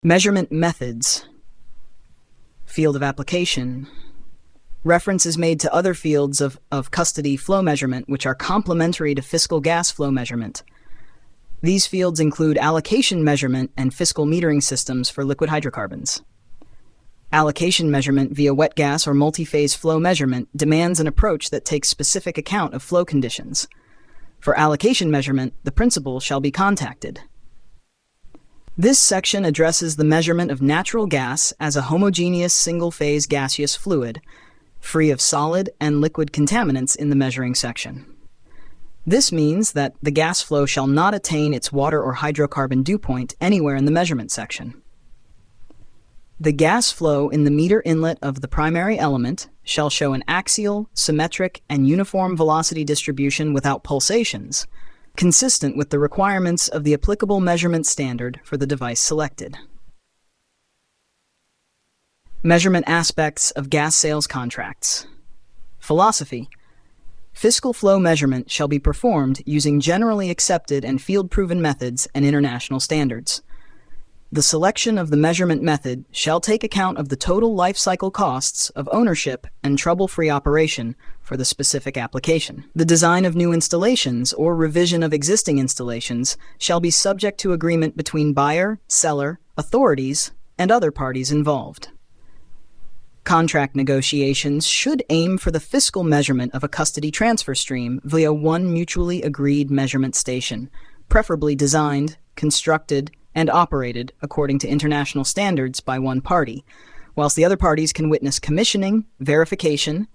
Measurement methods. Field of application. Reference is made to other fields of custody flow measurement which are complementary to fiscal gas flow measurement. These fields include allocation measurement and fiscal metering systems for liquid hydrocarbons. Allocation measurement via wet gas or multiphase flow measurement demands an approach that takes specific account of flow conditions. For allocation measurement, the principal shall be contacted. This section addresses the measurement of natural gas as a homogeneous single-phase gaseous fluid, free of solid and liquid contaminants in the measuring section. This means that the gas flow shall not attain its water or hydrocarbon dew point anywhere in the measurement section. The gas flow in the meter inlet of the primary element shall show an axial, symmetric, and uniform velocity distribution without pulsations, consistent with the requirements of the applicable measurement standard for the device selected. Measurement aspects of gas sales contracts. Philosophy. Fiscal flow measurement shall be performed using generally accepted and field-proven methods and international standards. The selection of the measurement method shall take account of the total life cycle costs of ownership and trouble-free operation for the specific application. The design of new installations or revision of existing installations shall be subject to agreement between buyer, seller, authorities, and other parties involved. Contract negotiations should aim for the fiscal measurement of a custody transfer stream via one mutually agreed measurement station, preferably designed, constructed, and operated according to international standards by one party, whilst the other parties can witness commissioning, verification,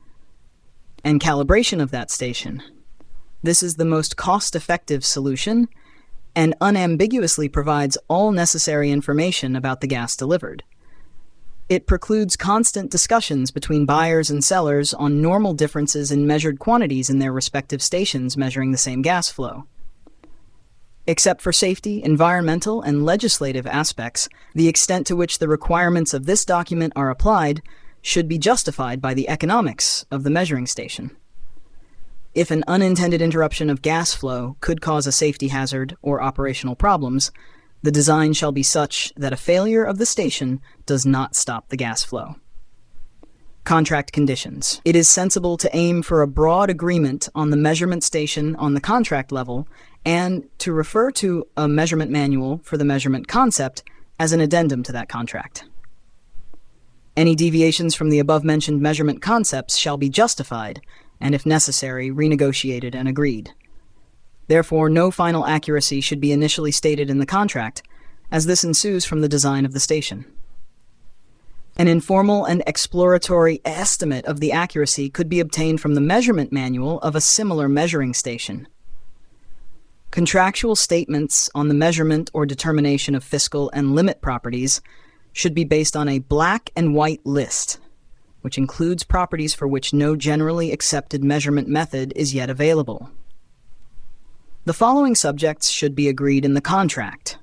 and calibration of that station. This is the most cost-effective solution and unambiguously provides all necessary information about the gas delivered. It precludes constant discussions between buyers and sellers on normal differences in measured quantities in their respective stations measuring the same gas flow. Except for safety, environmental, and legislative aspects, the extent to which the requirements of this document are applied should be justified by the economics of the measuring station. If an unintended interruption of gas flow could cause a safety hazard or operational problems, the design shall be such that a failure of the station does not stop the gas flow. Contract conditions. It is sensible to aim for a broad agreement on the measurement station on the contract level and to refer to a measurement manual for the measurement concept as an addendum to that contract. Any deviations from the above-mentioned measurement concepts shall be justified and, if necessary, renegotiated and agreed. Therefore, no final accuracy should be initially stated in the contract, as this ensues from the design of the station. An informal and exploratory estimate of the accuracy could be obtained from the measurement manual of a similar measuring station. Contractual statements on the measurement or determination of fiscal and limit properties should be based on a black and white list, which includes properties for which no generally accepted measurement method is yet available. The following subjects should be agreed in the contract.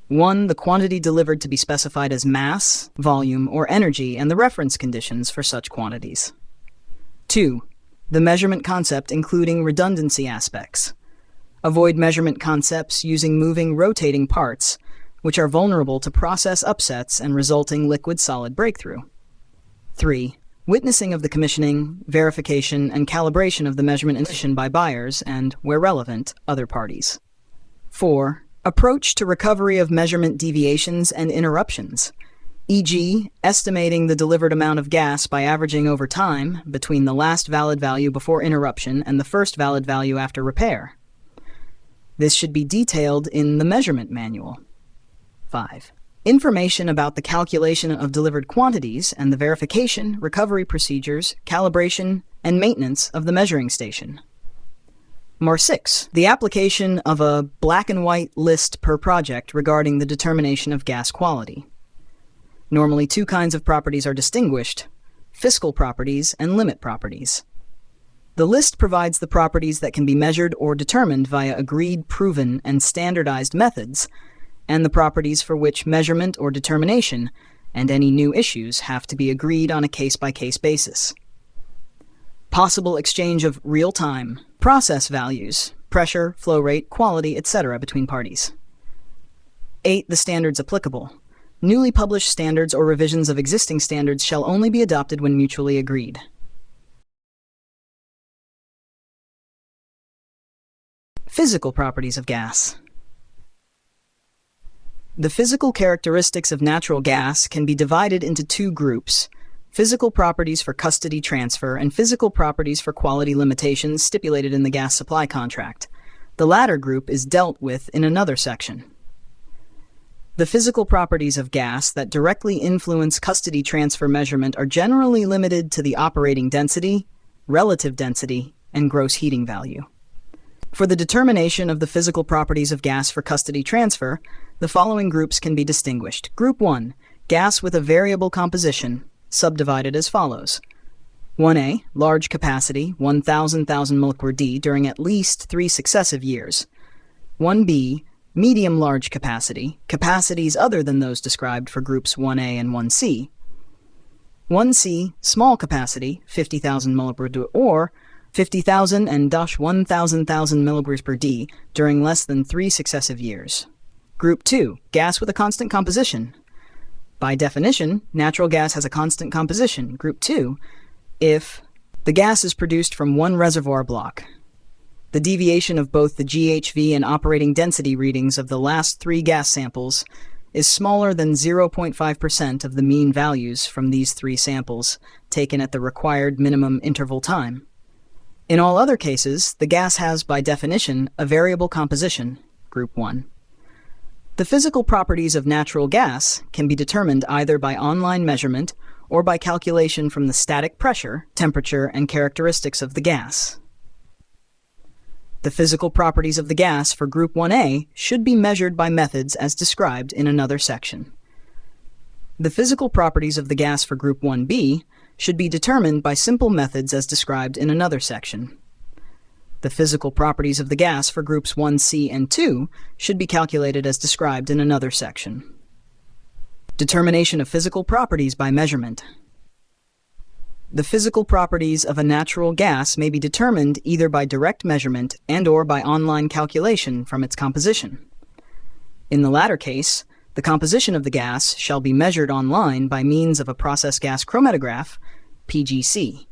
1. The quantity delivered to be specified as mass, volume, or energy and the reference conditions for such quantities. 2. The measurement concept including redundancy aspects. Avoid measurement concepts using moving, rotating parts, which are vulnerable to process upsets and resulting liquid-solid breakthrough. 3. Witnessing of the commissioning, verification, and calibration of the measurement installation by buyers and, where relevant, other parties. 4. Approach to recovery of measurement deviations and interruptions, e.g., estimating the delivered amount of gas by averaging over time between the last valid value before interruption and the first valid value after repair. This should be detailed in the measurement manual. 5. Information about the calculation of delivered quantities and the verification, recovery procedures, calibration, and maintenance of the measuring station. 6. The application of a black and white list per project regarding the determination of gas quality. Normally, two kinds of properties are distinguished: fiscal properties and limit properties. The list provides the properties that can be measured or determined via agreed, proven, and standardized methods, and the properties for which measurement or determination and any new issues have to be agreed on a case-by-case basis. Possible exchange of real-time, process values, pressure, flow rate, quality, etc. between parties. 8. The standards applicable. Newly published standards or revisions of existing standards shall only be adopted when mutually agreed. Physical properties of gas. The physical characteristics of natural gas can be divided into two groups: physical properties for custody transfer and physical properties for quality limitations stipulated in the gas supply contract. The latter group is dealt with in another section. The physical properties of gas that directly influence custody transfer measurement are generally limited to the operating density, relative density, and gross heating value. For the determination of the physical properties of gas for custody transfer, the following groups can be distinguished. Group 1, gas with a variable composition, subdivided as follows. 1A, large capacity, 1,000 mCd during at least 3 successive years. 1B, medium large capacity, capacities other than those described for groups 1A and 1C. 1C, small capacity, 50,000 mCd or 50,000 and 1,000 mg per d during less than 3 successive years. Group 2, gas with a constant composition. By definition, natural gas has a constant composition. Group 2, if the gas is produced from one reservoir block. The deviation of both the GHV and operating density readings of the last 3 gas samples is smaller than 0.5% of the mean values from these 3 samples taken at the required minimum interval time. In all other cases, the gas has, by definition, a variable composition. Group 1. The physical properties of natural gas can be determined either by online measurement or by calculation from the static pressure, temperature, and characteristics of the gas. The physical properties of the gas for Group 1A should be measured by methods as described in another section. The physical properties of the gas for Group 1B should be determined by simple methods as described in another section. The physical properties of the gas for Groups 1C and 2 should be calculated as described in another section. Determination of physical properties by measurement. The physical properties of a natural gas may be determined either by direct measurement and/or by online calculation from its composition. In the latter case, the composition of the gas shall be measured online by means of a process gas chromatograph, PGC.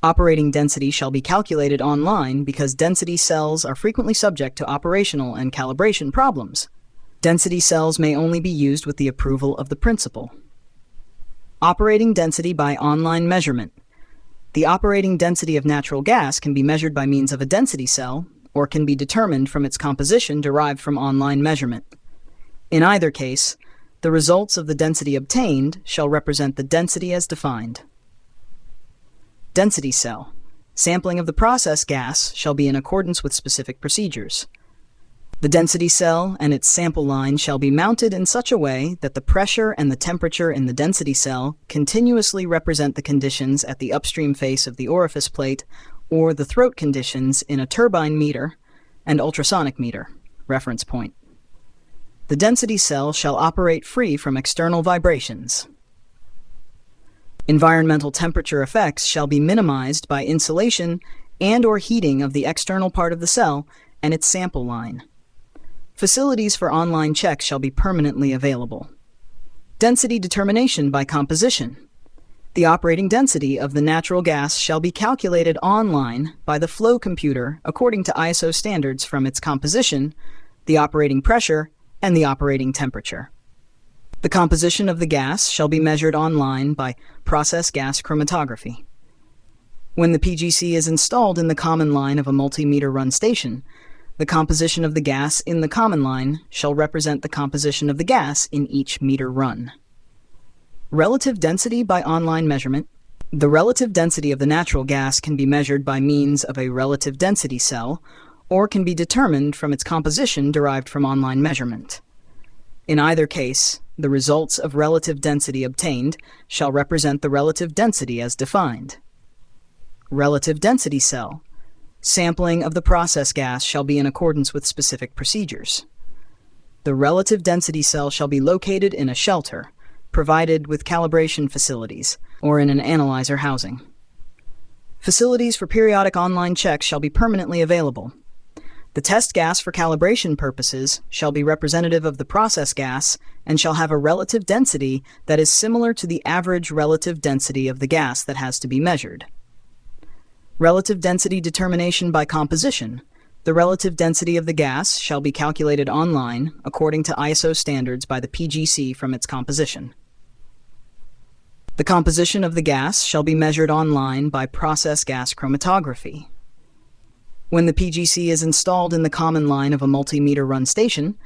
Operating density shall be calculated online because density cells are frequently subject to operational and calibration problems. Density cells may only be used with the approval of the principal. Operating density by online measurement. The operating density of natural gas can be measured by means of a density cell or can be determined from its composition derived from online measurement. In either case, the results of the density obtained shall represent the density as defined. Density cell. Sampling of the process gas shall be in accordance with specific procedures. The density cell and its sample line shall be mounted in such a way that the pressure and the temperature in the density cell continuously represent the conditions at the upstream face of the orifice plate or the throat conditions in a turbine meter and ultrasonic meter, reference point. The density cell shall operate free from external vibrations. Environmental temperature effects shall be minimized by insulation and/or heating of the external part of the cell and its sample line. Facilities for online checks shall be permanently available. Density determination by composition. The operating density of the natural gas shall be calculated online by the flow computer according to ISO standards from its composition, the operating pressure, and the operating temperature. The composition of the gas shall be measured online by process gas chromatography. When the PGC is installed in the common line of a multimeter run station, the composition of the gas in the common line shall represent the composition of the gas in each meter run. Relative density by online measurement. The relative density of the natural gas can be measured by means of a relative density cell or can be determined from its composition derived from online measurement. In either case, the results of relative density obtained shall represent the relative density as defined. Relative density cell. Sampling of the process gas shall be in accordance with specific procedures. The relative density cell shall be located in a shelter, provided with calibration facilities, or in an analyzer housing. Facilities for periodic online checks shall be permanently available. The test gas for calibration purposes shall be representative of the process gas and shall have a relative density that is similar to the average relative density of the gas that has to be measured. Relative density determination by composition. The relative density of the gas shall be calculated online according to ISO standards by the PGC from its composition. The composition of the gas shall be measured online by process gas chromatography. When the PGC is installed in the common line of a multimeter run station,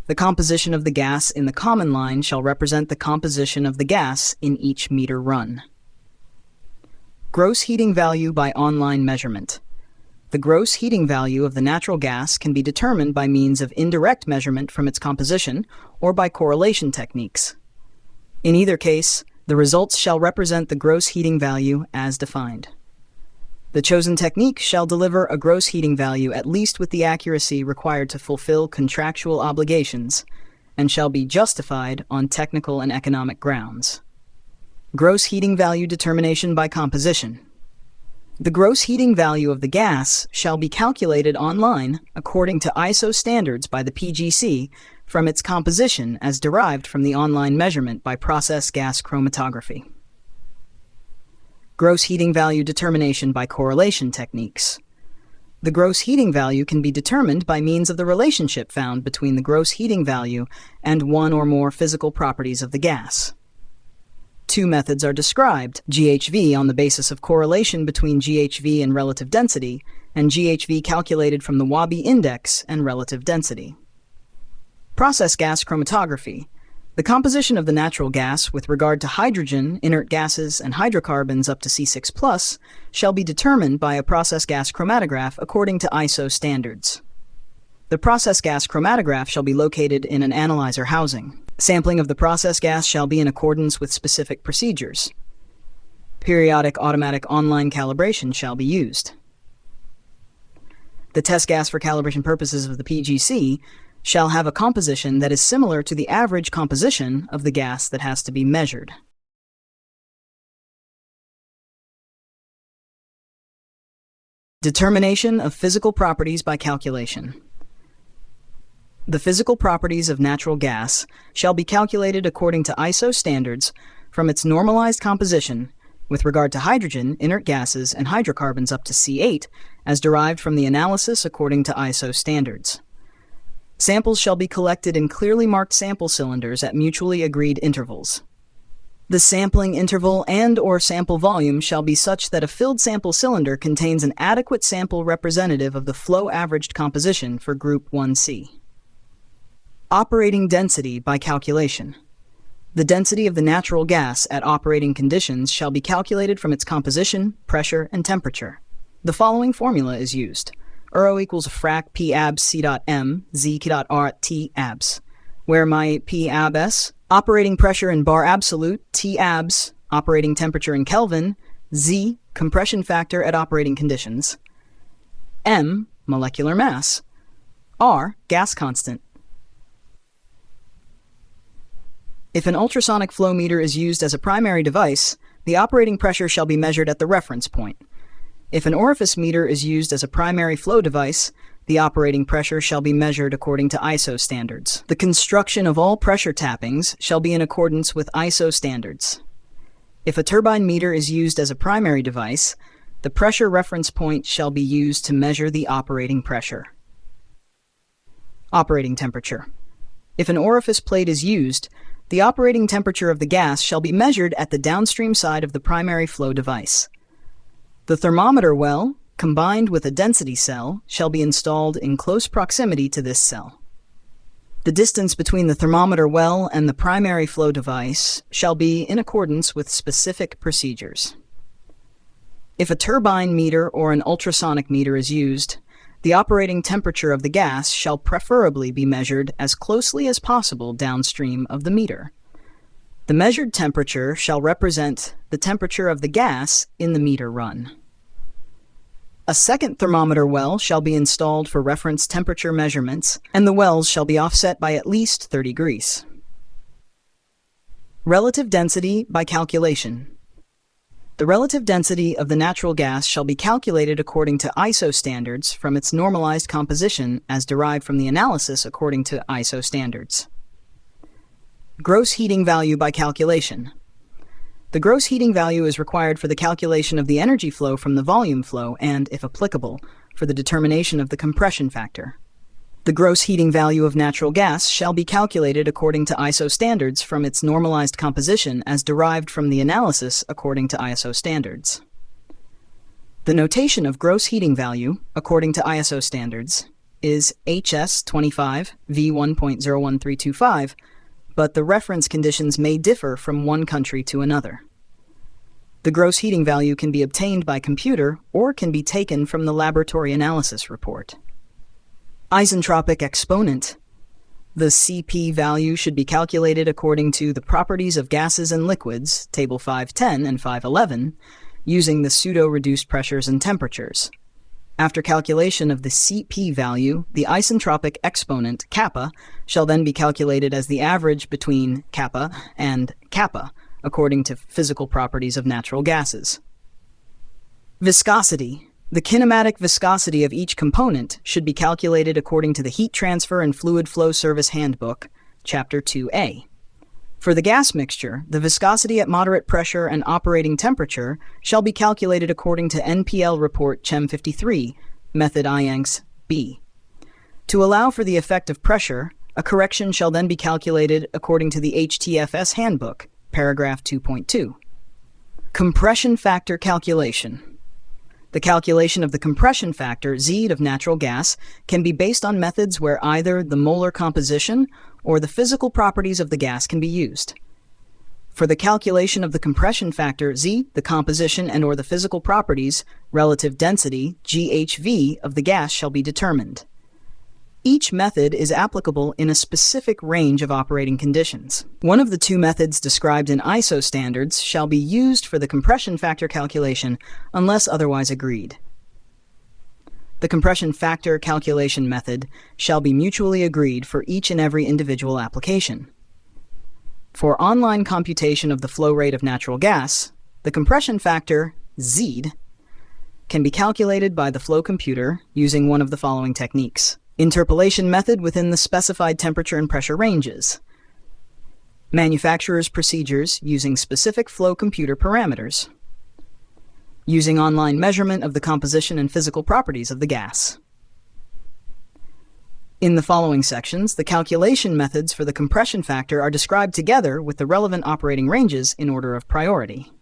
the composition of the gas in the common line shall represent the composition of the gas in each meter run. Gross heating value by online measurement. The gross heating value of the natural gas can be determined by means of indirect measurement from its composition or by correlation techniques. In either case, the results shall represent the gross heating value as defined. The chosen technique shall deliver a gross heating value at least with the accuracy required to fulfill contractual obligations and shall be justified on technical and economic grounds. Gross heating value determination by composition. The gross heating value of the gas shall be calculated online according to ISO standards by the PGC from its composition as derived from the online measurement by process gas chromatography. Gross heating value determination by correlation techniques. The gross heating value can be determined by means of the relationship found between the gross heating value and one or more physical properties of the gas. Two methods are described, GHV on the basis of correlation between GHV and relative density, and GHV calculated from the Wabi index and relative density. Process gas chromatography. The composition of the natural gas with regard to hydrogen, inert gases, and hydrocarbons up to C6+, shall be determined by a process gas chromatograph according to ISO standards. The process gas chromatograph shall be located in an analyzer housing. Sampling of the process gas shall be in accordance with specific procedures. Periodic automatic online calibration shall be used. The test gas for calibration purposes of the PGC shall have a composition that is similar to the average composition of the gas that has to be measured. Determination of physical properties by calculation. The physical properties of natural gas shall be calculated according to ISO standards from its normalized composition with regard to hydrogen, inert gases, and hydrocarbons up to C8 as derived from the analysis according to ISO standards. Samples shall be collected in clearly marked sample cylinders at mutually agreed intervals. The sampling interval and/or sample volume shall be such that a filled sample cylinder contains an adequate sample representative of the flow averaged composition for Group 1C. Operating density by calculation. The density of the natural gas at operating conditions shall be calculated from its composition, pressure, and temperature. The following formula is used. ρ equals frac P abs C dot M Z dot R T abs, where my P abs, operating pressure in bar absolute, T abs, operating temperature in Kelvin, Z, compression factor at operating conditions, M, molecular mass, R, gas constant. If an ultrasonic flow meter is used as a primary device, the operating pressure shall be measured at the reference point. If an orifice meter is used as a primary flow device, the operating pressure shall be measured according to ISO standards. The construction of all pressure tappings shall be in accordance with ISO standards. If a turbine meter is used as a primary device, the pressure reference point shall be used to measure the operating pressure. Operating temperature. If an orifice plate is used, the operating temperature of the gas shall be measured at the downstream side of the primary flow device. The thermometer well, combined with a density cell, shall be installed in close proximity to this cell. The distance between the thermometer well and the primary flow device shall be in accordance with specific procedures. If a turbine meter or an ultrasonic meter is used, the operating temperature of the gas shall preferably be measured as closely as possible downstream of the meter. The measured temperature shall represent the temperature of the gas in the meter run. A second thermometer well shall be installed for reference temperature measurements, and the wells shall be offset by at least 30 degrees. Relative density by calculation. The relative density of the natural gas shall be calculated according to ISO standards from its normalized composition as derived from the analysis according to ISO standards. Gross heating value by calculation. The gross heating value is required for the calculation of the energy flow from the volume flow and, if applicable, for the determination of the compression factor. The gross heating value of natural gas shall be calculated according to ISO standards from its normalized composition as derived from the analysis according to ISO standards. The notation of gross heating value, according to ISO standards, is HS25 V1.01325, but the reference conditions may differ from one country to another. The gross heating value can be obtained by computer or can be taken from the laboratory analysis report. Isentropic exponent. The CP value should be calculated according to the properties of gases and liquids, Table 510 and 511, using the pseudo-reduced pressures and temperatures. After calculation of the CP value, the isentropic exponent, kappa, shall then be calculated as the average between kappa and kappa, according to physical properties of natural gases. Viscosity. The kinematic viscosity of each component should be calculated according to the Heat Transfer and Fluid Flow Service Handbook, Chapter 2A. For the gas mixture, the viscosity at moderate pressure and operating temperature shall be calculated according to NPL Report Chem 53, Method IANCS B. To allow for the effect of pressure, a correction shall then be calculated according to the HTFS Handbook, Paragraph 2.2. Compression factor calculation. The calculation of the compression factor, Z, of natural gas can be based on methods where either the molar composition or the physical properties of the gas can be used. For the calculation of the compression factor, Z, the composition and or the physical properties, relative density, GHV, of the gas shall be determined. Each method is applicable in a specific range of operating conditions. One of the two methods described in ISO standards shall be used for the compression factor calculation unless otherwise agreed. The compression factor calculation method shall be mutually agreed for each and every individual application. For online computation of the flow rate of natural gas, the compression factor, Z, can be calculated by the flow computer using one of the following techniques. Interpolation method within the specified temperature and pressure ranges. Manufacturer's procedures using specific flow computer parameters. Using online measurement of the composition and physical properties of the gas. In the following sections, the calculation methods for the compression factor are described together with the relevant operating ranges in order of priority.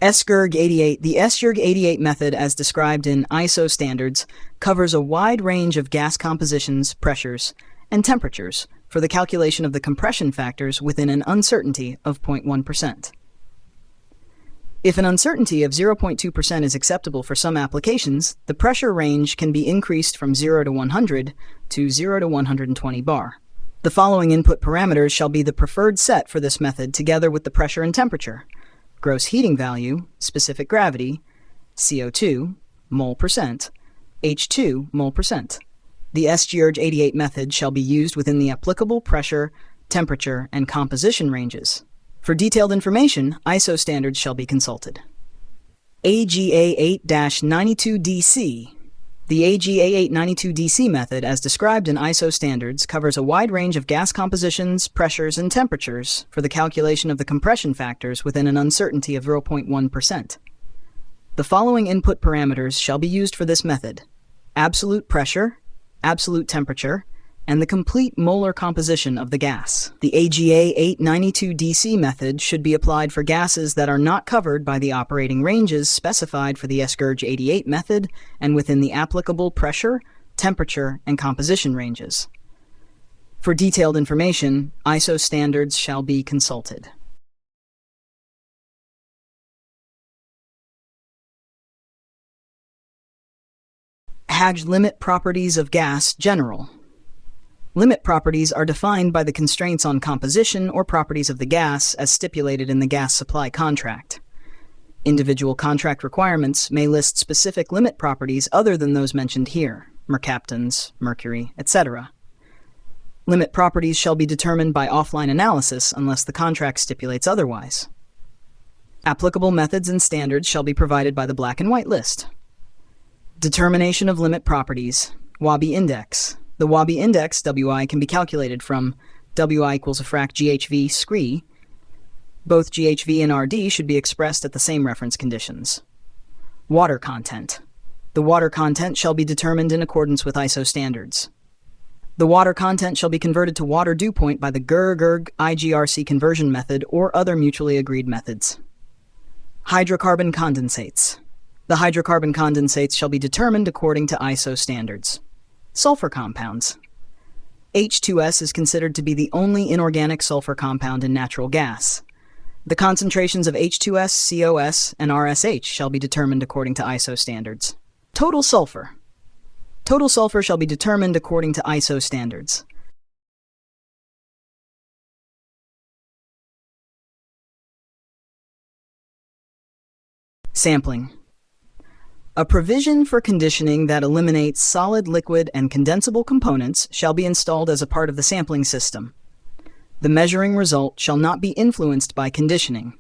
SGIRG 88. The SGIRG 88 method, as described in ISO standards, covers a wide range of gas compositions, pressures, and temperatures for the calculation of the compression factors within an uncertainty of 0.1%. If an uncertainty of 0.2% is acceptable for some applications, the pressure range can be increased from 0 to 100 to 0 to 120 bar. The following input parameters shall be the preferred set for this method together with the pressure and temperature. Gross heating value, specific gravity, CO2, mole percent, H2, mole percent. The SGIRG 88 method shall be used within the applicable pressure, temperature, and composition ranges. For detailed information, ISO standards shall be consulted. AGA 8-92DC. The AGA 892DC method, as described in ISO standards, covers a wide range of gas compositions, pressures, and temperatures for the calculation of the compression factors within an uncertainty of 0.1%. The following input parameters shall be used for this method: absolute pressure, absolute temperature, and the complete molar composition of the gas. The AGA 892DC method should be applied for gases that are not covered by the operating ranges specified for the SGIRG 88 method and within the applicable pressure, temperature, and composition ranges. For detailed information, ISO standards shall be consulted. Hage limit properties of gas general. Limit properties are defined by the constraints on composition or properties of the gas as stipulated in the gas supply contract. Individual contract requirements may list specific limit properties other than those mentioned here, mercaptans, mercury, etc. Limit properties shall be determined by offline analysis unless the contract stipulates otherwise. Applicable methods and standards shall be provided by the black and white list. Determination of limit properties, Wabi index. The Wabi index, Wi, can be calculated from Wi equals a frac GHV scree. Both GHV and RD should be expressed at the same reference conditions. Water content. The water content shall be determined in accordance with ISO standards. The water content shall be converted to water dew point by the GERG IGRC conversion method or other mutually agreed methods. Hydrocarbon condensates. The hydrocarbon condensates shall be determined according to ISO standards. Sulfur compounds. H2S is considered to be the only inorganic sulfur compound in natural gas. The concentrations of H2S, COS, and RSH shall be determined according to ISO standards. Total sulfur. Total sulfur shall be determined according to ISO standards. Sampling. A provision for conditioning that eliminates solid, liquid, and condensable components shall be installed as a part of the sampling system. The measuring result shall not be influenced by conditioning.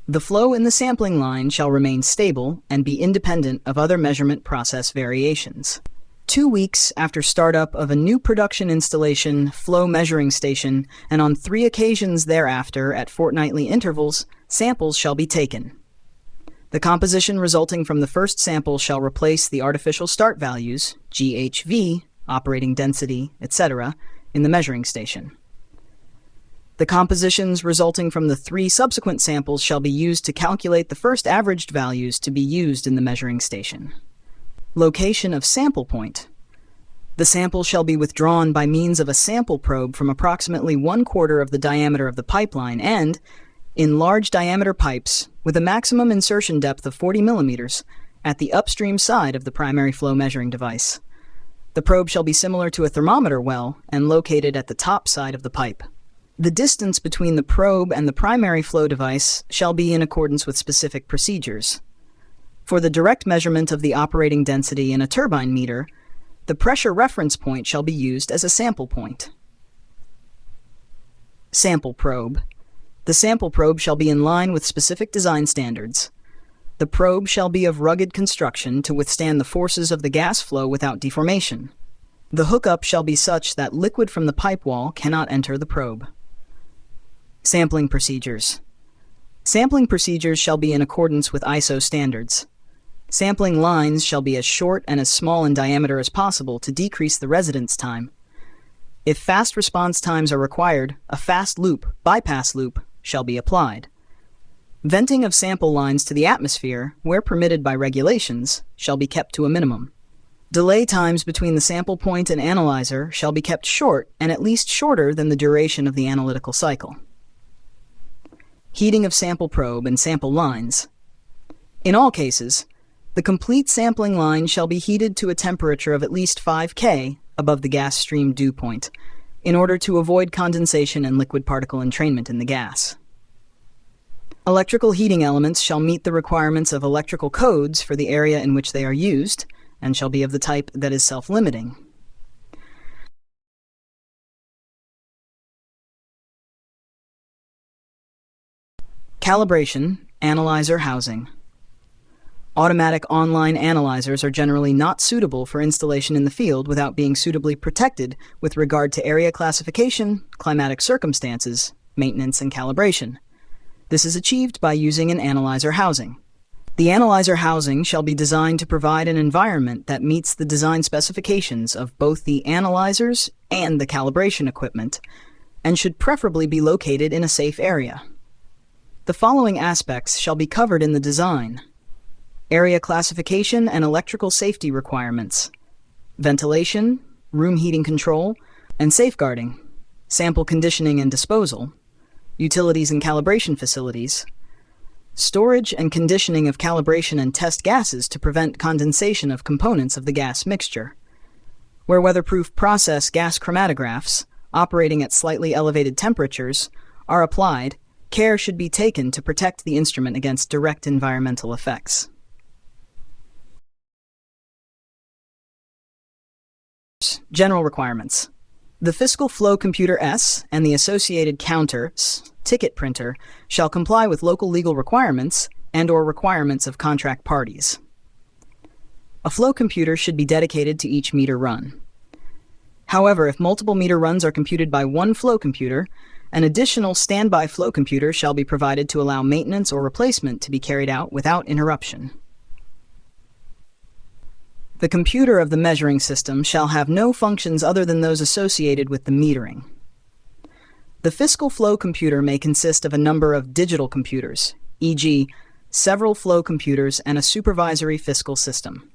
The flow in the sampling line shall remain stable and be independent of other measurement process variations. 2 weeks after startup of a new production installation, flow measuring station, and on 3 occasions thereafter at fortnightly intervals, samples shall be taken. The composition resulting from the first sample shall replace the artificial start values, GHV, operating density, etc., in the measuring station. The compositions resulting from the 3 subsequent samples shall be used to calculate the first averaged values to be used in the measuring station. Location of sample point. The sample shall be withdrawn by means of a sample probe from approximately 1/4 of the diameter of the pipeline and, in large diameter pipes, with a maximum insertion depth of 40 millimeters, at the upstream side of the primary flow measuring device. The probe shall be similar to a thermometer well and located at the top side of the pipe. The distance between the probe and the primary flow device shall be in accordance with specific procedures. For the direct measurement of the operating density in a turbine meter, the pressure reference point shall be used as a sample point. Sample probe. The sample probe shall be in line with specific design standards. The probe shall be of rugged construction to withstand the forces of the gas flow without deformation. The hookup shall be such that liquid from the pipe wall cannot enter the probe. Sampling procedures. Sampling procedures shall be in accordance with ISO standards. Sampling lines shall be as short and as small in diameter as possible to decrease the residence time. If fast response times are required, a fast loop, bypass loop, shall be applied. Venting of sample lines to the atmosphere, where permitted by regulations, shall be kept to a minimum. Delay times between the sample point and analyzer shall be kept short and at least shorter than the duration of the analytical cycle. Heating of sample probe and sample lines. In all cases, the complete sampling line shall be heated to a temperature of at least 5 K above the gas stream dew point, in order to avoid condensation and liquid particle entrainment in the gas. Electrical heating elements shall meet the requirements of electrical codes for the area in which they are used, and shall be of the type that is self-limiting. Calibration, analyzer housing. Automatic online analyzers are generally not suitable for installation in the field without being suitably protected with regard to area classification, climatic circumstances, maintenance, and calibration. This is achieved by using an analyzer housing. The analyzer housing shall be designed to provide an environment that meets the design specifications of both the analyzers and the calibration equipment, and should preferably be located in a safe area. The following aspects shall be covered in the design: area classification and electrical safety requirements, ventilation, room heating control, and safeguarding, sample conditioning and disposal, utilities and calibration facilities, storage and conditioning of calibration and test gases to prevent condensation of components of the gas mixture. Where weatherproof process gas chromatographs, operating at slightly elevated temperatures, are applied, care should be taken to protect the instrument against direct environmental effects. General requirements. The Fiscal Flow Computer S and the associated counters ticket printer shall comply with local legal requirements and/or requirements of contract parties. A flow computer should be dedicated to each meter run. However, if multiple meter runs are computed by one flow computer, an additional standby flow computer shall be provided to allow maintenance or replacement to be carried out without interruption. The computer of the measuring system shall have no functions other than those associated with the metering. The fiscal flow computer may consist of a number of digital computers, e.g., several flow computers and a supervisory fiscal system.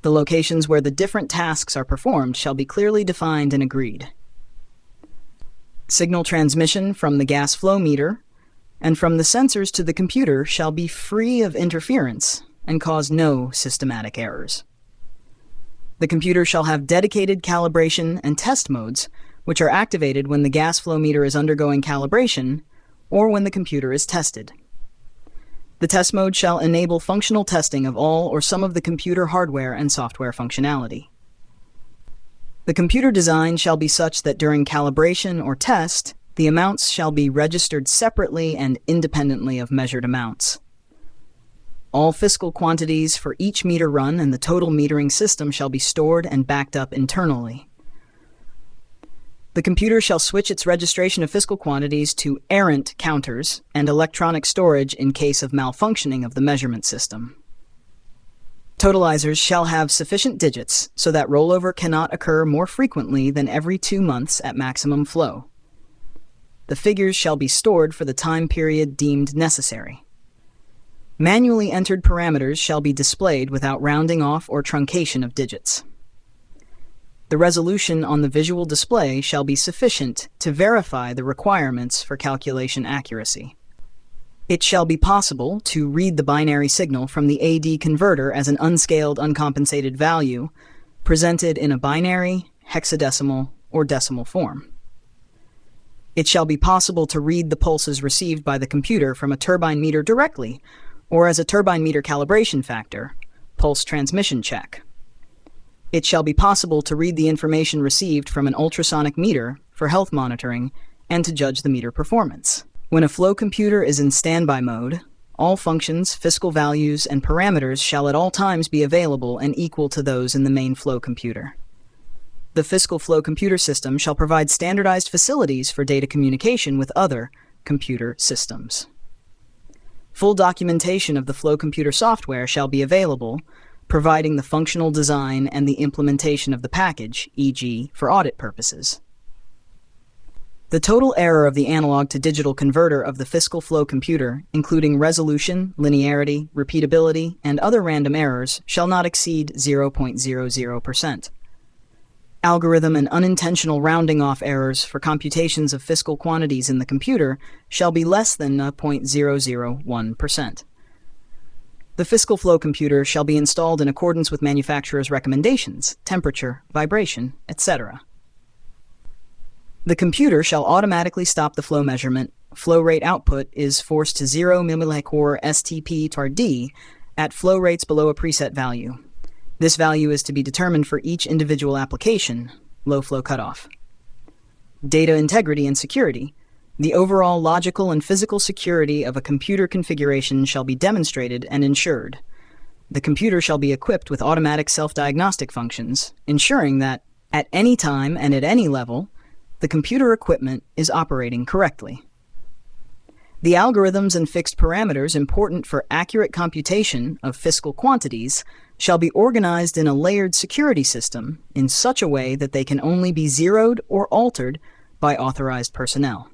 The locations where the different tasks are performed shall be clearly defined and agreed. Signal transmission from the gas flow meter and from the sensors to the computer shall be free of interference and cause no systematic errors. The computer shall have dedicated calibration and test modes, which are activated when the gas flow meter is undergoing calibration or when the computer is tested. The test mode shall enable functional testing of all or some of the computer hardware and software functionality. The computer design shall be such that during calibration or test, the amounts shall be registered separately and independently of measured amounts. All fiscal quantities for each meter run and the total metering system shall be stored and backed up internally. The computer shall switch its registration of fiscal quantities to errant counters and electronic storage in case of malfunctioning of the measurement system. Totalizers shall have sufficient digits so that rollover cannot occur more frequently than every 2 months at maximum flow. The figures shall be stored for the time period deemed necessary. Manually entered parameters shall be displayed without rounding off or truncation of digits. The resolution on the visual display shall be sufficient to verify the requirements for calculation accuracy. It shall be possible to read the binary signal from the AD converter as an unscaled, uncompensated value presented in a binary, hexadecimal, or decimal form. It shall be possible to read the pulses received by the computer from a turbine meter directly, or as a turbine meter calibration factor, pulse transmission check. It shall be possible to read the information received from an ultrasonic meter for health monitoring and to judge the meter performance. When a flow computer is in standby mode, all functions, fiscal values, and parameters shall at all times be available and equal to those in the main flow computer. The fiscal flow computer system shall provide standardized facilities for data communication with other computer systems. Full documentation of the flow computer software shall be available, providing the functional design and the implementation of the package, e.g., for audit purposes. The total error of the analog to digital converter of the fiscal flow computer, including resolution, linearity, repeatability, and other random errors, shall not exceed 0.00%. Algorithm and unintentional rounding off errors for computations of fiscal quantities in the computer shall be less than 0.001%. The fiscal flow computer shall be installed in accordance with manufacturer's recommendations, temperature, vibration, etc. The computer shall automatically stop the flow measurement. Flow rate output is forced to 0 mmHg STP/D at flow rates below a preset value. This value is to be determined for each individual application, low flow cutoff. Data integrity and security. The overall logical and physical security of a computer configuration shall be demonstrated and ensured. The computer shall be equipped with automatic self-diagnostic functions, ensuring that, at any time and at any level, the computer equipment is operating correctly. The algorithms and fixed parameters important for accurate computation of fiscal quantities shall be organized in a layered security system in such a way that they can only be zeroed or altered by authorized personnel.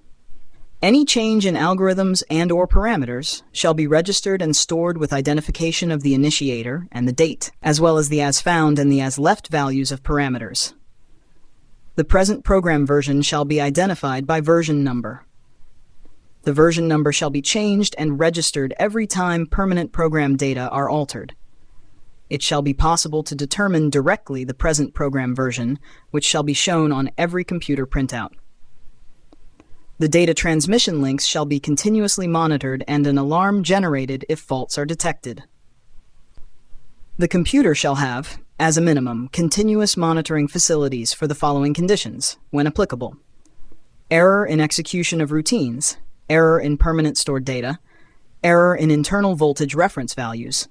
Any change in algorithms and/or parameters shall be registered and stored with identification of the initiator and the date, as well as the as-found and the as-left values of parameters. The present program version shall be identified by version number. The version number shall be changed and registered every time permanent program data are altered. It shall be possible to determine directly the present program version, which shall be shown on every computer printout. The data transmission links shall be continuously monitored and an alarm generated if faults are detected. The computer shall have, as a minimum, continuous monitoring facilities for the following conditions, when applicable: error in execution of routines, error in permanent stored data, error in internal voltage reference values,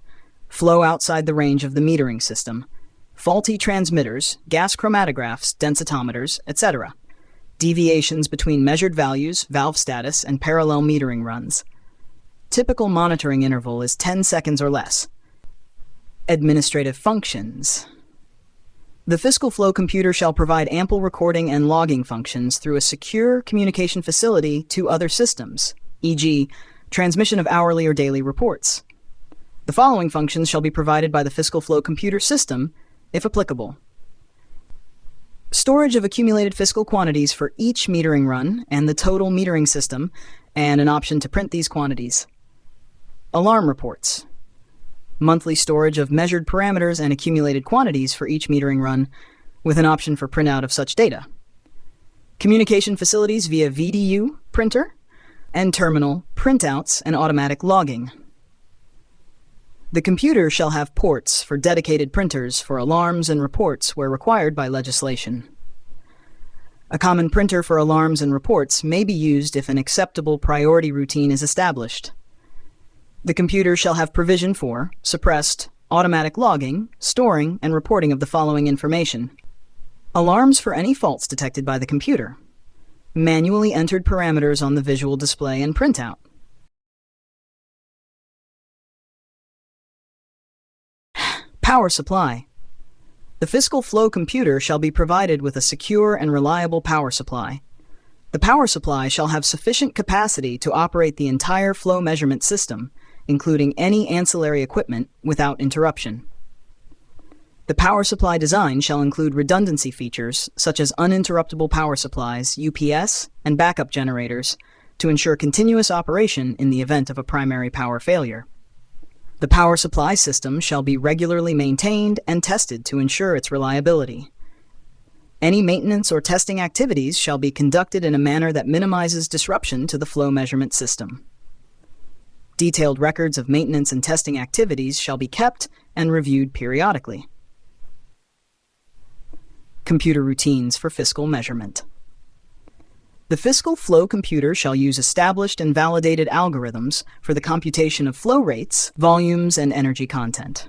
flow outside the range of the metering system, faulty transmitters, gas chromatographs, densitometers, etc., deviations between measured values, valve status, and parallel metering runs. Typical monitoring interval is 10 seconds or less. Administrative functions. The Fiscal Flow computer shall provide ample recording and logging functions through a secure communication facility to other systems, e.g., transmission of hourly or daily reports. The following functions shall be provided by the Fiscal Flow computer system, if applicable. Storage of accumulated fiscal quantities for each metering run and the total metering system, and an option to print these quantities. Alarm reports. Monthly storage of measured parameters and accumulated quantities for each metering run, with an option for printout of such data. Communication facilities via VDU, printer, and terminal, printouts, and automatic logging. The computer shall have ports for dedicated printers for alarms and reports where required by legislation. A common printer for alarms and reports may be used if an acceptable priority routine is established. The computer shall have provision for suppressed, automatic logging, storing, and reporting of the following information. Alarms for any faults detected by the computer. Manually entered parameters on the visual display and printout. Power supply. The Fiscal Flow computer shall be provided with a secure and reliable power supply. The power supply shall have sufficient capacity to operate the entire flow measurement system, including any ancillary equipment, without interruption. The power supply design shall include redundancy features such as uninterruptible power supplies, UPS, and backup generators to ensure continuous operation in the event of a primary power failure. The power supply system shall be regularly maintained and tested to ensure its reliability. Any maintenance or testing activities shall be conducted in a manner that minimizes disruption to the flow measurement system. Detailed records of maintenance and testing activities shall be kept and reviewed periodically. Computer routines for fiscal measurement. The Fiscal Flow computer shall use established and validated algorithms for the computation of flow rates, volumes, and energy content.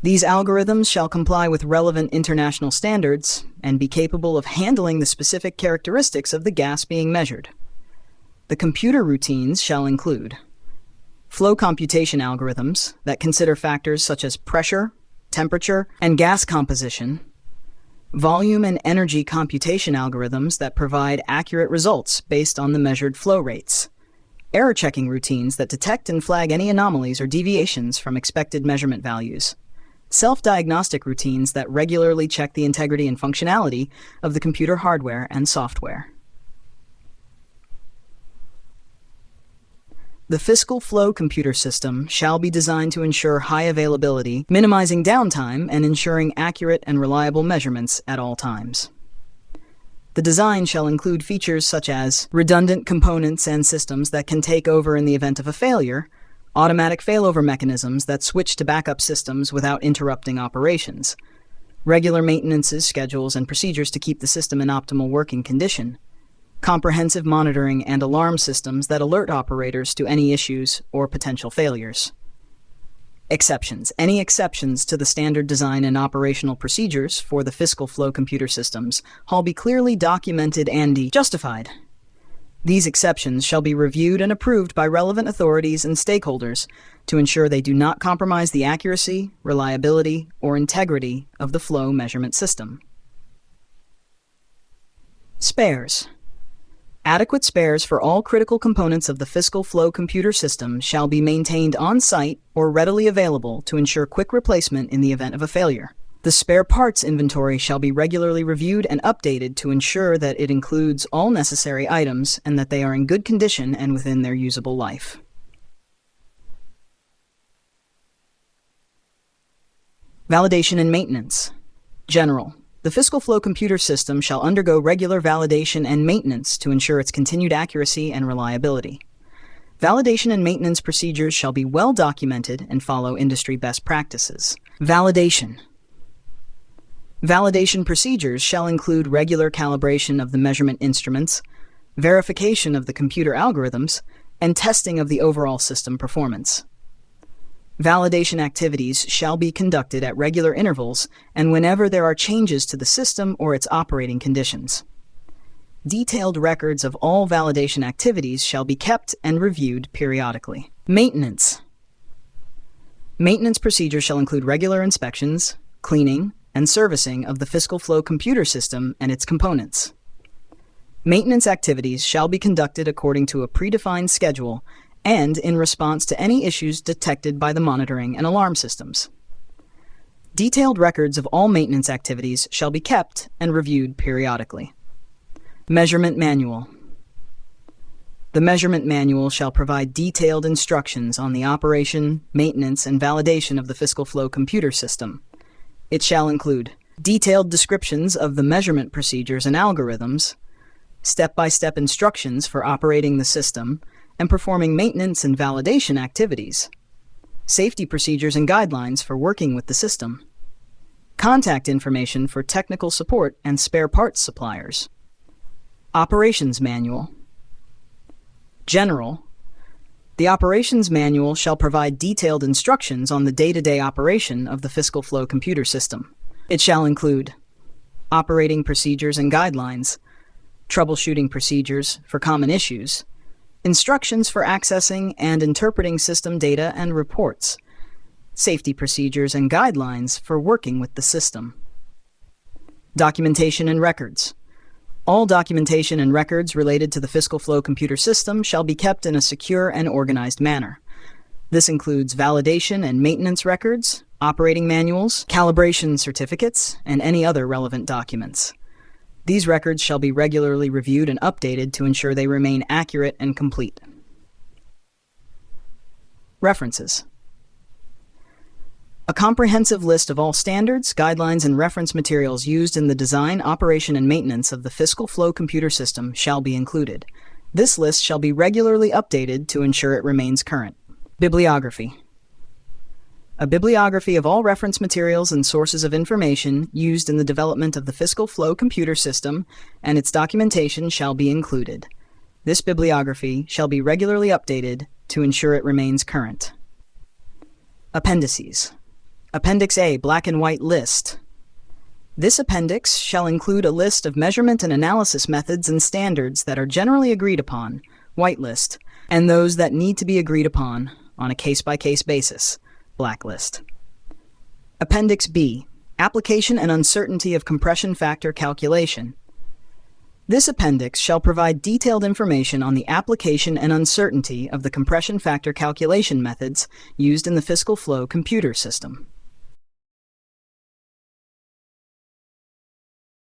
These algorithms shall comply with relevant international standards and be capable of handling the specific characteristics of the gas being measured. The computer routines shall include flow computation algorithms that consider factors such as pressure, temperature, and gas composition, volume and energy computation algorithms that provide accurate results based on the measured flow rates, error checking routines that detect and flag any anomalies or deviations from expected measurement values, self-diagnostic routines that regularly check the integrity and functionality of the computer hardware and software. The Fiscal Flow computer system shall be designed to ensure high availability, minimizing downtime, and ensuring accurate and reliable measurements at all times. The design shall include features such as redundant components and systems that can take over in the event of a failure, automatic failover mechanisms that switch to backup systems without interrupting operations, regular maintenance schedules and procedures to keep the system in optimal working condition, comprehensive monitoring and alarm systems that alert operators to any issues or potential failures. Exceptions. Any exceptions to the standard design and operational procedures for the Fiscal Flow computer systems shall be clearly documented and justified. These exceptions shall be reviewed and approved by relevant authorities and stakeholders to ensure they do not compromise the accuracy, reliability, or integrity of the flow measurement system. Spares. Adequate spares for all critical components of the Fiscal Flow computer system shall be maintained on-site or readily available to ensure quick replacement in the event of a failure. The spare parts inventory shall be regularly reviewed and updated to ensure that it includes all necessary items and that they are in good condition and within their usable life. Validation and maintenance. General. The Fiscal Flow computer system shall undergo regular validation and maintenance to ensure its continued accuracy and reliability. Validation and maintenance procedures shall be well documented and follow industry best practices. Validation. Validation procedures shall include regular calibration of the measurement instruments, verification of the computer algorithms, and testing of the overall system performance. Validation activities shall be conducted at regular intervals and whenever there are changes to the system or its operating conditions. Detailed records of all validation activities shall be kept and reviewed periodically. Maintenance. Maintenance procedures shall include regular inspections, cleaning, and servicing of the Fiscal Flow computer system and its components. Maintenance activities shall be conducted according to a predefined schedule and in response to any issues detected by the monitoring and alarm systems. Detailed records of all maintenance activities shall be kept and reviewed periodically. Measurement Manual. The Measurement Manual shall provide detailed instructions on the operation, maintenance, and validation of the Fiscal Flow computer system. It shall include detailed descriptions of the measurement procedures and algorithms, step-by-step instructions for operating the system and performing maintenance and validation activities, safety procedures and guidelines for working with the system, contact information for technical support and spare parts suppliers, Operations Manual. General. The Operations Manual shall provide detailed instructions on the day-to-day operation of the Fiscal Flow computer system. It shall include operating procedures and guidelines, troubleshooting procedures for common issues, instructions for accessing and interpreting system data and reports, safety procedures and guidelines for working with the system. Documentation and records. All documentation and records related to the Fiscal Flow computer system shall be kept in a secure and organized manner. This includes validation and maintenance records, operating manuals, calibration certificates, and any other relevant documents. These records shall be regularly reviewed and updated to ensure they remain accurate and complete. References. A comprehensive list of all standards, guidelines, and reference materials used in the design, operation, and maintenance of the Fiscal Flow computer system shall be included. This list shall be regularly updated to ensure it remains current. Bibliography. A bibliography of all reference materials and sources of information used in the development of the Fiscal Flow computer system and its documentation shall be included. This bibliography shall be regularly updated to ensure it remains current. Appendices. Appendix A, Black and White List. This appendix shall include a list of measurement and analysis methods and standards that are generally agreed upon, white list, and those that need to be agreed upon on a case-by-case basis, blacklist. Appendix B, Application and Uncertainty of Compression Factor Calculation. This appendix shall provide detailed information on the application and uncertainty of the compression factor calculation methods used in the Fiscal Flow computer system.